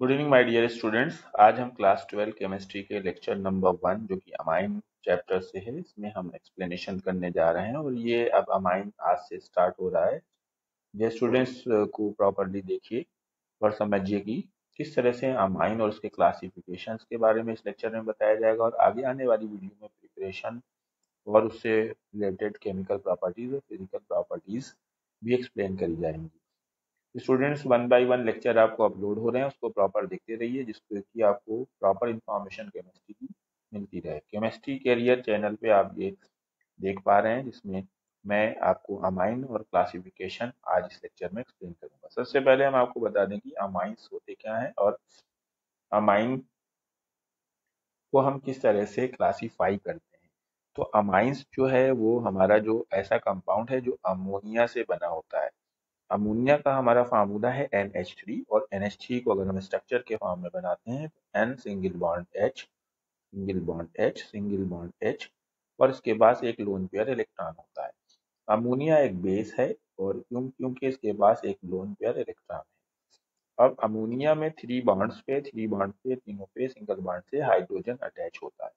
Good evening my dear students. आज हम class 12 chemistry के लेक्चर नंबर 1 जो कि अमाइन चैप्टर से है, इसमें हम एक्सप्लेनेशन करने जा रहे हैं। और ये अब अमाइन आज से स्टार्ट हो रहा है। ये स्टूडेंट्स को प्रॉपरली देखिए और समझिए कि किस तरह से अमाइन और उसके क्लासिफिकेशंस के बारे में इस लेक्चर में बताया जाएगा। और आगे आने वाली वीडियो में प्रिपरेशन और उससे रिलेटेड केमिकल प्रॉपर्टीज और फिजिकल प्रॉपर्टीज भी एक्सप्लेन करी जाएंगी। स्टूडेंट्स 1 बाय 1 लेक्चर आपको अपलोड हो रहे हैं, उसको प्रॉपर देखते रहिए जिससे कि आपको प्रॉपर इंफॉर्मेशन केमिस्ट्री की मिलती रहे। केमिस्ट्री कैरियर चैनल पे आप ये देख पा रहे हैं, जिसमें मैं आपको अमाइन और क्लासिफिकेशन आज इस लेक्चर में एक्सप्लेन करूंगा। सबसे पहले हम आपको बता दें कि अमाइंस होते क्या हैं और अमाइन को हम किस तरह से क्लासीफाई करते हैं। तो अमाइंस जो है वो हमारा जो ऐसा कंपाउंड है जो अमोनिया से बना होता है। अमोनिया का हमारा फार्मूला है NH3, और NH3 को अगर हम स्ट्रक्चर के फॉर्म में बनाते हैं तो N single bond H, single bond H, single bond H, और इसके पास एक लोन पेयर इलेक्ट्रॉन होता है। अमोनिया एक बेस है और क्योंकि इसके पास एक लोन पेयर इलेक्ट्रॉन है। अब अमोनिया में थ्री बॉन्ड्स पे तीनों पे सिंगल बॉन्ड से हाइड्रोजन अटैच होता है।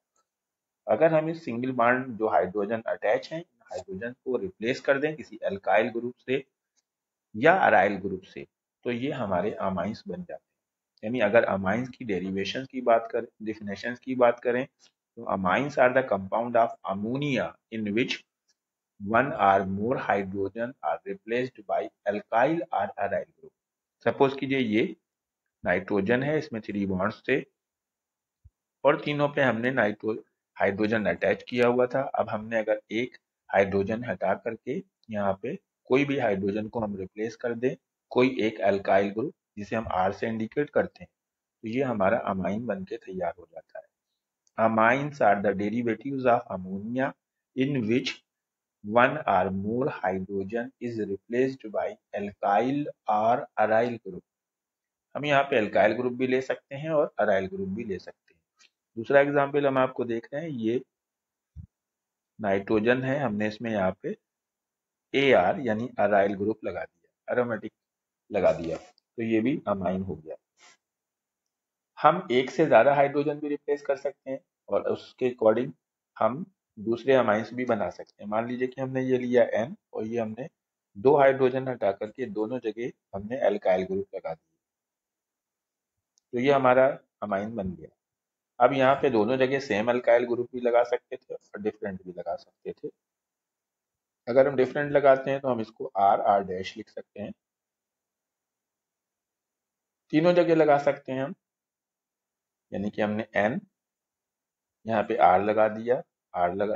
अगर हम इस सिंगल बॉन्ड जो हाइड्रोजन अटैच है, हाइड्रोजन को रिप्लेस कर दें किसी एल्काइल ग्रुप से या अराइल ग्रुप से, तो ये हमारे अमाइंस बन जाते हैं। यानी अगर अमाइंस की डेरिवेशन की बात करें, डेफिनेशन की बात करें, तो amines are the compound of ammonia in which one or more hydrogen are replaced by alkyl or aryl group। Suppose कीजिए ये नाइट्रोजन है, इसमें थ्री बॉन्ड्स थे और तीनों पे हमने हाइड्रोजन अटैच किया हुआ था। अब हमने अगर एक हाइड्रोजन हटा करके यहाँ पे कोई भी हाइड्रोजन को हम रिप्लेस कर दें कोई एक अल्काइल ग्रुप जिसे हम R से इंडिकेट करते हैं, तो ये हमारा अमाइन बन के तैयार हो जाता है। Amines are the derivatives of ammonia in which one or more hydrogen is replaced by alkyl or aryl group। हम यहाँ पे अल्काइल ग्रुप भी ले सकते हैं और अराइल ग्रुप भी ले सकते हैं। दूसरा एग्जाम्पल हम आपको देख रहे हैं, ये नाइट्रोजन है, हमने इसमें यहाँ पे AR यानी अराइल ग्रुप लगा दिया, एरोमेटिक लगा दिया, तो ये भी अमाइन हो गया। हम एक से ज्यादा हाइड्रोजन भी रिप्लेस कर सकते हैं और उसके अकॉर्डिंग हम दूसरे अमाइंस भी बना सकते हैं। मान लीजिए कि हमने ये लिया N और ये हमने दो हाइड्रोजन हटा करके दोनों जगह हमने एल्काइल ग्रुप लगा दिया, तो ये हमारा अमाइन बन गया। अब यहाँ पे दोनों जगह सेम अल्काइल ग्रुप भी लगा सकते थे और डिफरेंट भी लगा सकते थे। अगर हम डिफरेंट लगाते हैं तो हम इसको R डैश लिख सकते हैं, तीनों जगह लगा सकते हैं हम, यानी कि हमने N यहाँ पे R लगा दिया,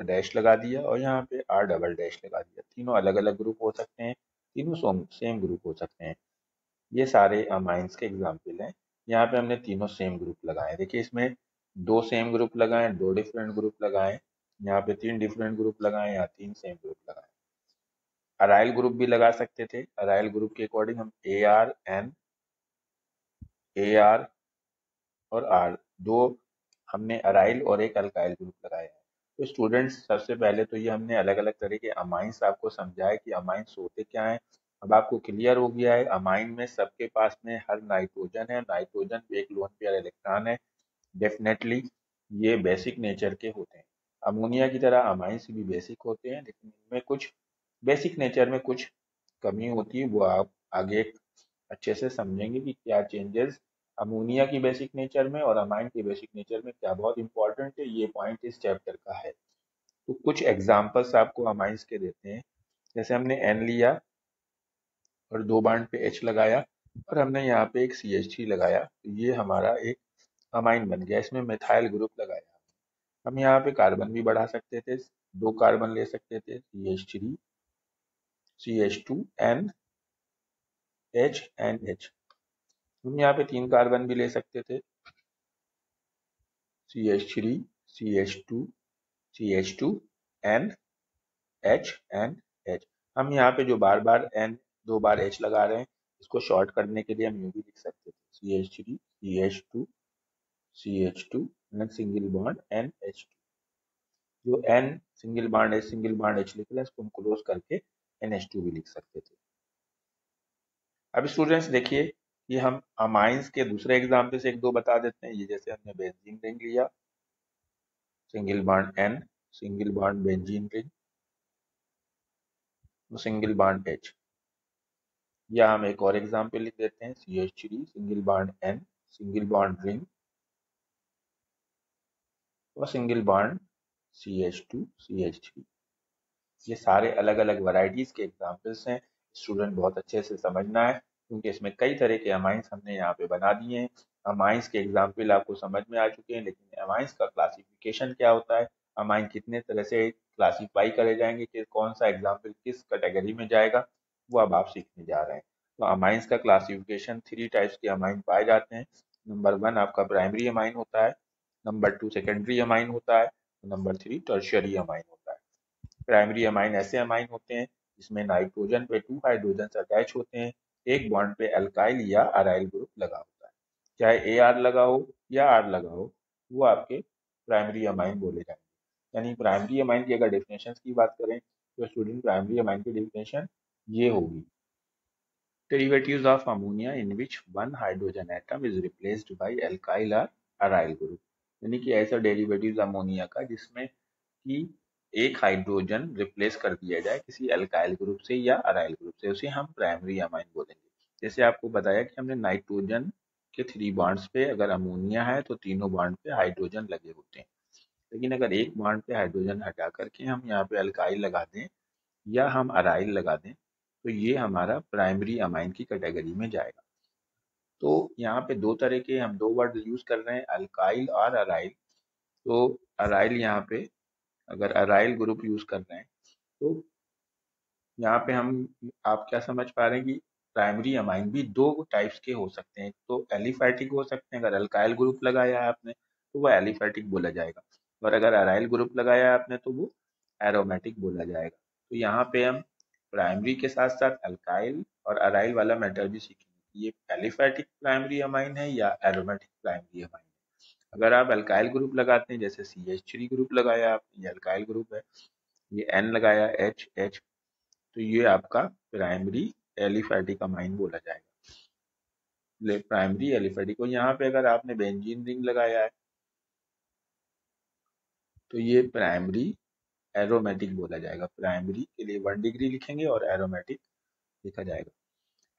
डैश लगा दिया और यहाँ पे R डबल डैश लगा दिया। तीनों अलग अलग ग्रुप हो सकते हैं, तीनों सेम ग्रुप हो सकते हैं। ये सारे अमाइंस के एग्जाम्पल हैं। यहाँ पे हमने तीनों सेम ग्रुप लगाए। देखिए इसमें दो सेम ग्रुप लगाए, दो डिफरेंट ग्रुप लगाए, यहाँ पे तीन डिफरेंट ग्रुप लगाए, यहाँ तीन सेम ग्रुप लगाए। अराइल ग्रुप भी लगा सकते थे। अराइल ग्रुप के अकॉर्डिंग हम AR और R, दो हमने अराइल और एक अल्काइल ग्रुप लगाया है। तो स्टूडेंट्स सबसे पहले तो ये हमने अलग अलग तरह के अमाइंस आपको समझाया कि अमाइंस होते क्या हैं। अब आपको क्लियर हो गया है अमाइन में सबके पास में हर नाइट्रोजन है, नाइट्रोजन पे एक लोन पेयर इलेक्ट्रॉन है। डेफिनेटली ये बेसिक नेचर के होते हैं। अमोनिया की तरह अमाइंस भी बेसिक होते हैं, लेकिन इनमें कुछ बेसिक नेचर में कुछ कमी होती है, वो आप आगे अच्छे से समझेंगे कि क्या चेंजेस अमोनिया की बेसिक नेचर में और अमाइन की बेसिक नेचर में क्या बहुत इंपॉर्टेंट है। ये पॉइंट इस चैप्टर का है। तो कुछ एग्जांपल्स आपको अमाइंस के देते हैं। जैसे हमने N लिया और दो बांड पे H लगाया और हमने यहाँ पे एक CH3 लगाया, तो ये हमारा एक अमाइन बन गया। इसमें मिथाइल ग्रुप लगाया। हम यहाँ पे कार्बन भी बढ़ा सकते थे, दो कार्बन ले सकते थे, CH3 CH2 NH। हम यहाँ पे तीन कार्बन भी ले सकते थे, CH3 CH2 CH2 NH। हम यहाँ पे जो बार बार N दो बार H लगा रहे हैं, इसको शॉर्ट करने के लिए हम यूं भी लिख सकते थे, CH3 CH2 CH2 single bond NH। जो N सिंगल बॉन्ड H लिख रहा है, इसको हम क्लोज करके NH2 भी लिख सकते थे। अब स्टूडेंट्स देखिए ये हम अमाइंस के दूसरे एग्जाम्पल से एक दो बता देते हैं। ये जैसे हमने बेंजीन रिंग लिया, single bond N, single bond benzene ring, single bond H। या हम एक और एग्जाम्पल लिख देते हैं CH3, single bond N, single bond ring और सिंगल बॉन्ड CH2 CH3। ये सारे अलग अलग वैरायटीज के एग्जाम्पल्स हैं। स्टूडेंट बहुत अच्छे से समझना है, क्योंकि इसमें कई तरह के अमाइंस हमने यहाँ पे बना दिए हैं। अमाइंस के एग्जाम्पल आपको समझ में आ चुके हैं, लेकिन अमाइंस का क्लासिफिकेशन क्या होता है, अमाइन कितने तरह से क्लासीफाई करे जाएंगे, कि कौन सा एग्जाम्पल किस कैटेगरी में जाएगा, वो अब आप सीखने जा रहे हैं। तो अमाइंस का क्लासिफिकेशन, 3 टाइप्स के अमाइन पाए जाते हैं। नंबर 1 आपका प्राइमरी अमाइन होता है, नंबर 2 सेकेंडरी अमाइन होता है, नंबर 3 टर्शियरी अमाइन होता है। प्राइमरी अमाइन ऐसे अमाइन होते हैं जिसमें नाइट्रोजन पे 2 हाइड्रोजन अटैच होते हैं, एक बॉन्ड पे अल्काइल या अराइल ग्रुप लगा होता है। चाहे AR लगा हो या R लगा हो, वो आपके प्राइमरी अमाइन बोले जाएंगे। यानी प्राइमरी अमाइन की अगर डेफिनेशन की बात करें तो स्टूडेंट, प्राइमरी अमाइन की डेफिनेशन ये होगी: derivatives of ammonia in which one hydrogen atom is replaced by alkyl or aryl group। यानी कि ऐसा डेरिवेटिव्स अमोनिया का जिसमें कि एक हाइड्रोजन रिप्लेस कर दिया जाए किसी अल्काइल ग्रुप से या अराइल ग्रुप से, उसे हम प्राइमरी अमाइन बोलेंगे। जैसे आपको बताया कि हमने नाइट्रोजन के 3 बॉन्ड्स पे अगर अमोनिया है तो तीनों बॉन्ड पे हाइड्रोजन लगे होते हैं, लेकिन अगर एक बॉन्ड पे हाइड्रोजन हटा करके हम यहाँ पे अल्काइल लगा दें या हम अराइल लगा दें, तो ये हमारा प्राइमरी अमाइन की कैटेगरी में जाएगा। तो यहाँ पे दो तरह के हम दो वर्ड यूज कर रहे हैं, अल्काइल और अराइल। तो अराइल यहाँ पे अगर अराइल ग्रुप यूज कर रहे हैं तो यहाँ पे हम, आप क्या समझ पा रहे हैं कि प्राइमरी अमाइन भी दो टाइप्स के हो सकते हैं। तो एलिफैटिक हो सकते हैं, अगर अल्काइल ग्रुप लगाया है आपने तो वो एलिफैटिक बोला जाएगा, और अगर अराइल ग्रुप लगाया है आपने तो वो एरोमेटिक बोला जाएगा। तो यहाँ पे हम प्राइमरी के साथ साथ अल्काइल और अराइल वाला मैटर भी सीखेंगे, ये एलिफैटिक प्राइमरी अमाइन है या एरोमेटिक प्राइमरी अमाइन है। अगर आप अल्काइल ग्रुप लगाते हैं, जैसे CH3 ग्रुप लगाया आपने, ये अल्काइल ग्रुप है, ये N लगाया H, तो ये आपका प्राइमरी एलिफैटिक अमाइन बोला जाएगा, प्राइमरी एलिफैटिक। और यहाँ पे अगर आपने बेंजीन रिंग लगाया है तो ये प्राइमरी एरोमेटिक बोला जाएगा। प्राइमरी के लिए 1 डिग्री लिखेंगे और एरोमेटिक लिखा जाएगा।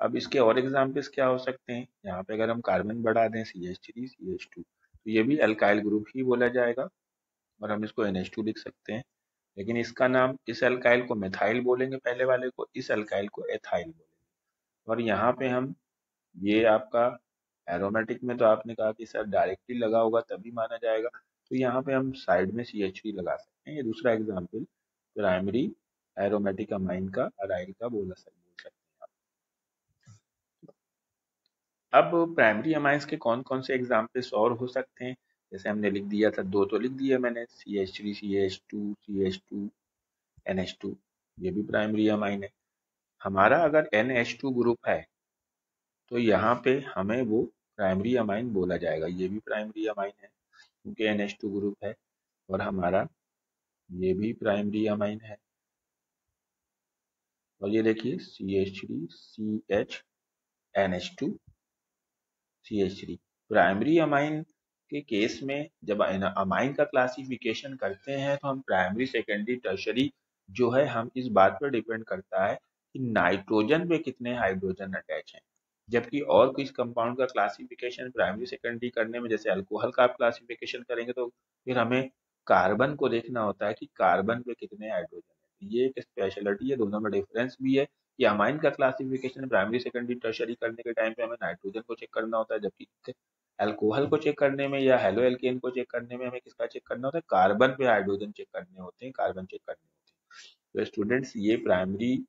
अब इसके और एग्जाम्पल्स क्या हो सकते हैं, यहाँ पे अगर हम कार्बन बढ़ा दें CH3 CH2 तो ये भी अल्काइल ग्रुप ही बोला जाएगा, और हम इसको NH2 लिख सकते हैं। लेकिन इसका नाम, इस अल्काइल को मिथाइल बोलेंगे पहले वाले को, इस अल्काइल को एथाइल बोलेंगे। और यहाँ पे हम, ये आपका एरोमेटिक में तो आपने कहा कि सर डायरेक्टली लगा होगा तभी माना जाएगा, तो यहाँ पे हम साइड में CH3 लगा सकते हैं। ये दूसरा एग्जाम्पल प्राइमरी एरोमेटिक अमाइन का अराइल का बोल सकते हैं आप। अब प्राइमरी अमाइंस के कौन कौन से एग्जाम्पल्स और हो सकते हैं, जैसे हमने लिख दिया था, दो तो लिख दिया मैंने, CH3 CH2 NH2, ये भी प्राइमरी अमाइन है। हमारा अगर NH2 ग्रुप है तो यहाँ पे हमें वो प्राइमरी अमाइन बोला जाएगा, ये भी प्राइमरी अमाइन है क्योंकि NH2 ग्रुप है, और हमारा ये भी प्राइमरी अमाइन है। और ये देखिए CH3 CH NH2 CH3। Primary amine के केस में जब अमाइन का क्लासिफिकेशन करते हैं तो हम प्राइमरी सेकेंडरी टर्शरी जो है, हम इस बात पर डिपेंड करता है कि नाइट्रोजन पे कितने हाइड्रोजन अटैच हैं। जबकि और किस कंपाउंड का क्लासिफिकेशन प्राइमरी सेकेंडरी करने में, जैसे अल्कोहल का आप क्लासिफिकेशन करेंगे तो फिर हमें कार्बन को देखना होता है कि कार्बन पे कितने हाइड्रोजन है। ये एक स्पेशलिटी है, दोनों में डिफरेंस भी है कि अमाइन का क्लासिफिकेशन प्राइमरी सेकेंडरी टर्शरी करने के टाइम पे हमें नाइट्रोजन को चेक करना होता है, जबकि अल्कोहल को चेक करने में या हेलो एल्केन को चेक करने में हमें किसका चेक करना होता है, कार्बन पे हाइड्रोजन चेक करने होते हैं, कार्बन चेक करने होते हैं। तो स्टूडेंट्स, ये प्राइमरी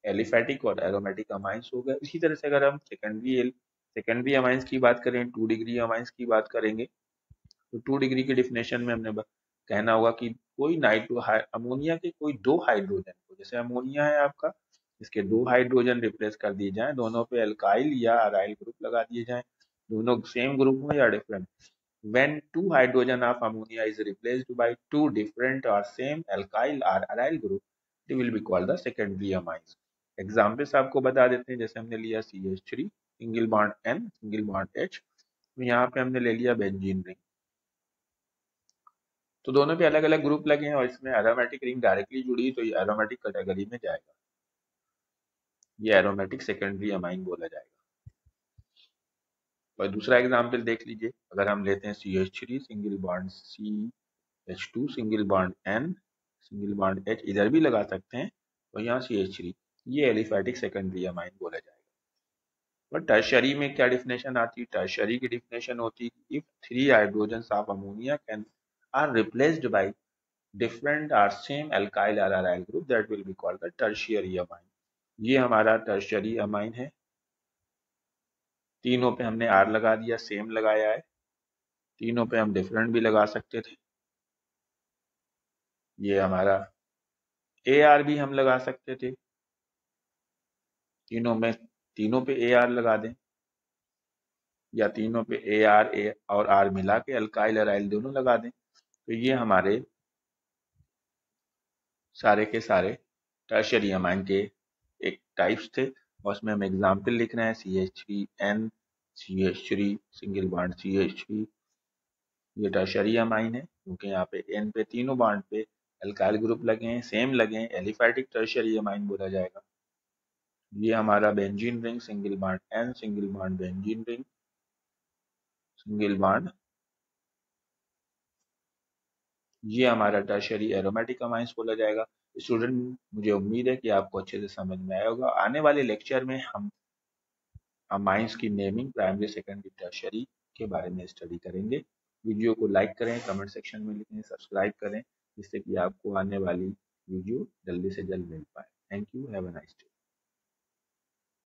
एलिफैटिक और एरोमेटिक अमाइंस हो गए। इसी तरह से अगर हम सेकेंडरी अमाइंस की बात करें, 2 डिग्री अमाइंस की बात करेंगे, तो 2 डिग्री की डिफिनेशन में हमने कहना होगा कि कोई अमोनिया के कोई दो हाइड्रोजन को, जैसे अमोनिया है आपका, इसके दो हाइड्रोजन रिप्लेस कर दिए जाएं, दोनों पे अल्काइल या अराइल ग्रुप लगा दिए जाएं, दोनों सेम ग्रुप में या different. When two hydrogen of ammonia is replaced by two different or same alkyl or aryl group, it will be called the secondary amines। Examples आपको बता देते हैं, जैसे हमने लिया CH3 single bond N, single bond H। तो यहाँ पे हमने ले लिया बेंजीन रिंग। तो दोनों पे अलग अलग ग्रुप लगे हैं और इसमें एरोमेटिक रिंग डायरेक्टली जुड़ी, तो ये एरोमेटिक कैटेगरी में जाएगा, ये एरोमेटिक सेकेंडरी अमाइन बोला जाएगा। और दूसरा एग्जाम्पल देख लीजिए, अगर हम लेते हैं CH3 single bond CH2 single bond N single bond H, इधर भी लगा सकते हैं, और यहाँ CH3, ये एलिफैटिक सेकेंडरी अमाइन बोला जाएगा। और टर्शरी में क्या डिफिनेशन आती है? टर्शरी की डिफिनेशन होती है if 3 hydrogens of ammonia can are replaced by different or same alkyl or aryl group, that will be called the tertiary amine। ये हमारा टर्शियरी अमाइन है। तीनों पे हमने R लगा दिया, सेम लगाया है। तीनों पे हम डिफरेंट भी लगा सकते थे, ये हमारा AR भी हम लगा सकते थे, तीनों पे AR लगा दें, या तीनों पे AR और R मिला के अल्काइल अराइल दोनों लगा दें। तो ये हमारे सारे के सारे टर्शियरी अमाइन के एक टाइप्स थे, और उसमें हम एग्जाम्पल लिख रहे हैं CH3N, CH3 single bond CH3, ये टर्शियरी अमाइन है क्योंकि यहाँ पे N पे तीनों बॉन्ड पे अल्काइल ग्रुप लगे हैं, सेम लगे हैं, एलिफैटिक टर्शियरी अमाइन बोला जाएगा। ये हमारा benzene ring single bond N single bond benzene ring single bond, ये हमारा टर्शियरी एरोमेटिक अमाइंस बोला जाएगा। स्टूडेंट, मुझे उम्मीद है कि आपको अच्छे से समझ में आया होगा। आने वाले लेक्चर में हम अमाइंस की नेमिंग प्राइमरी सेकेंडरी टर्शियरी के बारे में स्टडी करेंगे। वीडियो को लाइक करें, कमेंट सेक्शन में लिखें, सब्सक्राइब करें, जिससे कि आपको आने वाली वीडियो जल्दी से जल्द मिल पाए। Thank you, have a nice day.